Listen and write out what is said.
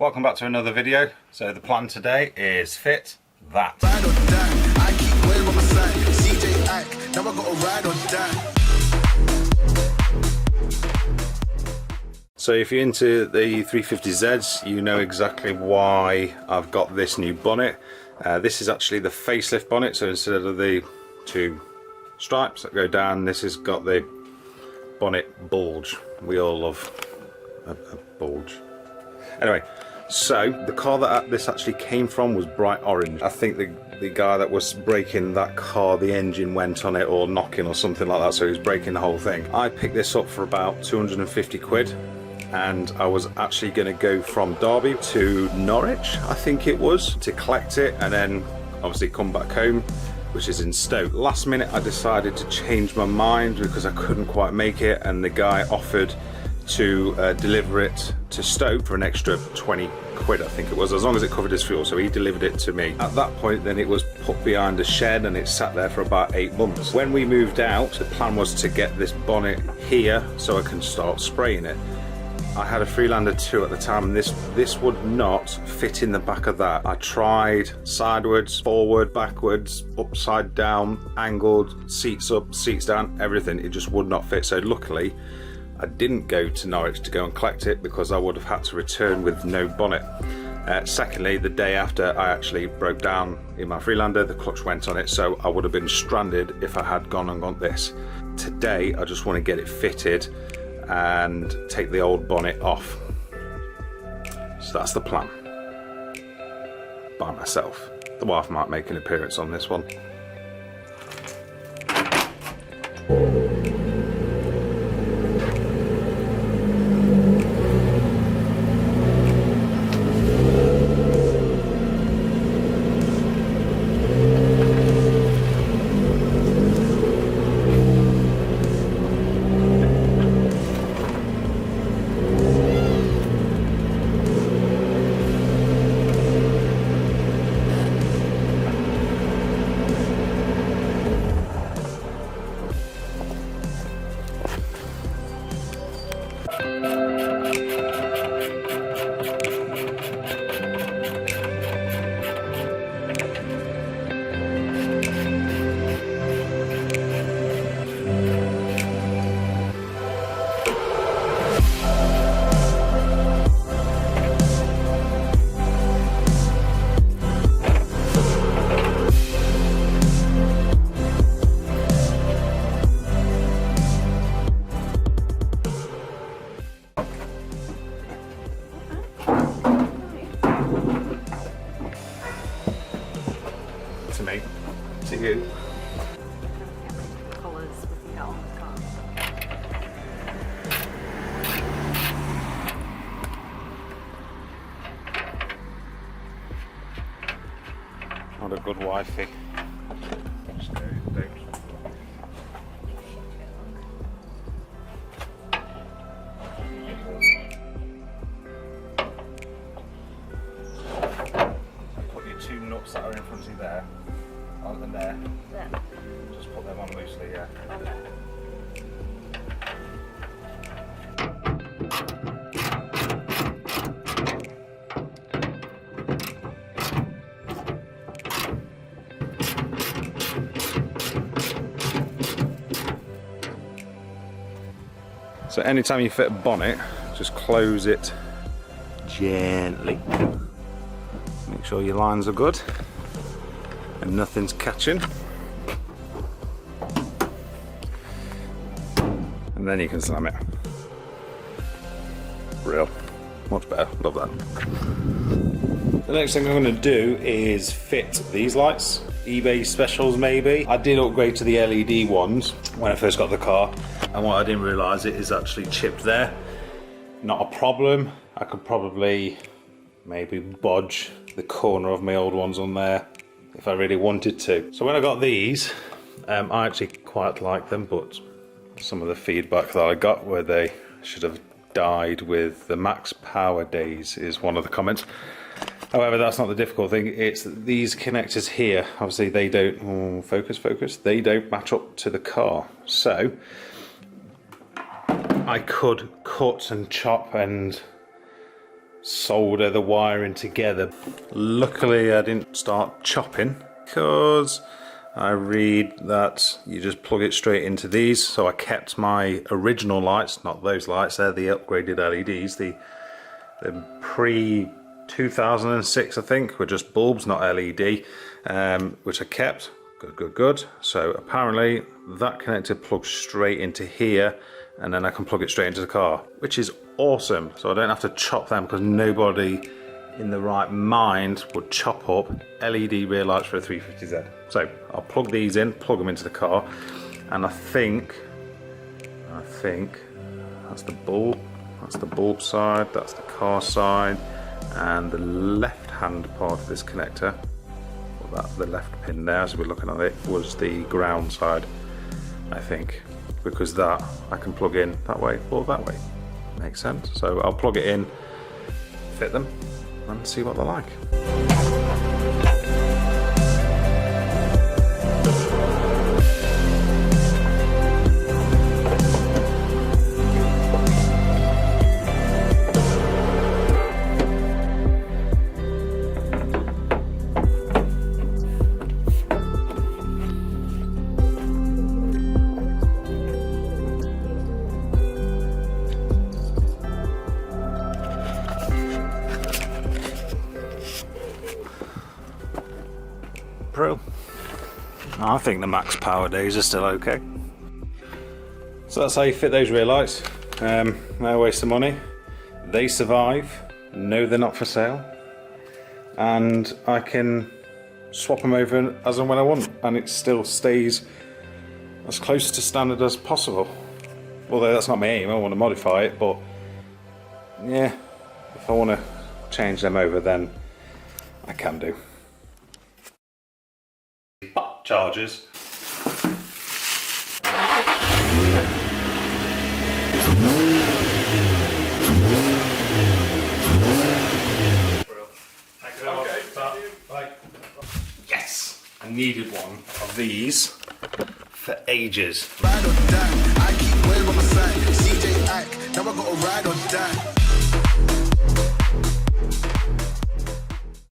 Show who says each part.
Speaker 1: Welcome back to another video. So the plan today is fit that. So if you're into the 350Zs, you know exactly why I've got this new bonnet. This is actually the facelift bonnet, so instead of the two stripes that go down, this has got the bonnet bulge. We all love a bulge. Anyway, so the car that this actually came from was bright orange. I think the guy that was braking that car, the engine went on it or knocking or something like that, so he was braking the whole thing. I picked this up for about 250 quid. And I was actually going to go from Derby to Norwich, I think it was, to collect it and then obviously come back home, which is in Stoke. Last minute I decided to change my mind because I couldn't quite make it, and the guy offered to deliver it to Stoke for an extra 20 quid, I think it was, as long as it covered his fuel, so he delivered it to me. At that point then it was put behind a shed and it sat there for about 8 months. When we moved out, the plan was to get this bonnet here so I can start spraying it. I had a Freelander 2 at the time, and this would not fit in the back of that. I tried sideways, forward, backwards, upside down, angled, seats up, seats down, everything. It just would not fit. So luckily I didn't go to Norwich to go and collect it, because I would have had to return with no bonnet. Secondly, the day after I actually broke down in my Freelander, the clutch went on it, so I would have been stranded if I had gone and got this. Today I just want to get it fitted and take the old bonnet off. So that's the plan. By myself. The wife might make an appearance on this one. To me, to you.
Speaker 2: Colours with the element cards.
Speaker 1: What a good wifey. Put your two nuts that are in front of you there, on them there.
Speaker 2: Yeah.
Speaker 1: Just put them on loosely, yeah.
Speaker 2: Okay.
Speaker 1: So anytime you fit a bonnet, just close it gently. Make sure your lines are good and nothing's catching. And then you can slam it. Real. Much better. Love that. The next thing I'm going to do is fit these lights. eBay specials maybe. I did upgrade to the LED ones when I first got the car, and what I didn't realise it is actually chipped there. Not a problem. I could probably maybe bodge the corner of my old ones on there if I really wanted to. So when I got these, I actually quite like them, but some of the feedback that I got where they should have died with the max power days is one of the comments. However, that's not the difficult thing. It's these connectors here, obviously they don't, focus, they don't match up to the car. So I could cut and chop and solder the wiring together. Luckily I didn't start chopping, because I read that you just plug it straight into these. So I kept my original lights, not those lights, they're the upgraded LEDs, the pre 2006 I think, were just bulbs, not LED, which I kept. Good. So apparently that connector plugs straight into here, and then I can plug it straight into the car, which is awesome. So I don't have to chop them, because nobody in the right mind would chop up LED rear lights for a 350Z. So I'll plug these in, plug them into the car, and I think that's the bulb. That's the bulb side, that's the car side, and the left hand part of this connector, that the left pin there as we're looking at it, was the ground side, I think, because that I can plug in that way or that way. Makes sense. So I'll plug it in, fit them, and see what they're like. Pro. I think the max power days are still okay. So that's how you fit those rear lights. No waste of money. They survive. No, they're not for sale. And I can swap them over as and when I want, and it still stays as close to standard as possible. Although that's not my aim, I want to modify it, but yeah, if I want to change them over, then I can do. Butt chargers. Yes! I needed one of these for ages. Ride or die, I keep well by my side. CJ Ack, now I gotta ride or die.